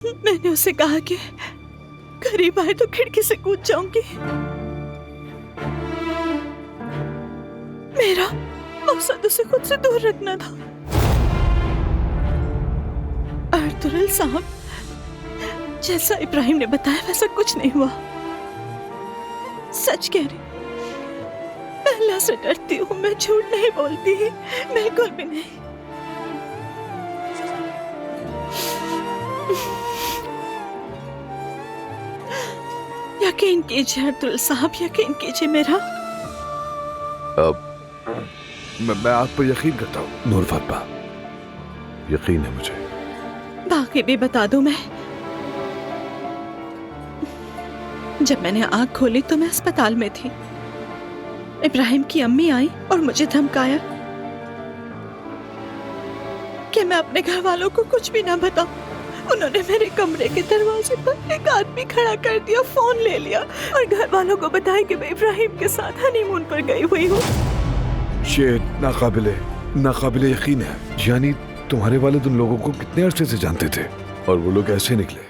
मैंने उसे कहा कि करीब आए तो खिड़की से कूद जाऊंगी। मेरा मकसद उसे खुद से दूर रखना था। अर्तुगरुल साहब, जैसा इब्राहिम ने बताया वैसा कुछ नहीं हुआ। सच कह रही, अल्लाह से डरती हूँ, मैं झूठ नहीं बोलती, बिल्कुल भी नहीं। यकीन कीजिए अर्तुगरुल साहब, यकीन कीजिए मेरा। मैं आप पर यकीन करता हूँ नूर फातिमा, यकीन है मुझे। बाकी भी बता दूं मैं, जब मैंने आंख खोली तो मैं अस्पताल में थी। इब्राहिम की अम्मी आई और मुझे धमकाया कि मैं अपने घर वालों को कुछ भी ना बताऊं। उन्होंने मेरे कमरे के दरवाजे पर एक आदमी खड़ा कर दिया, फोन ले लिया और घर वालों को बताया कि मैं इब्राहिम के साथ हनीमून पर गई हुई हूँ। ये नाकाबिले यकीन है। यानी तुम्हारे वालिद उन लोगों को कितने अरसे से जानते थे और वो लोग ऐसे निकले?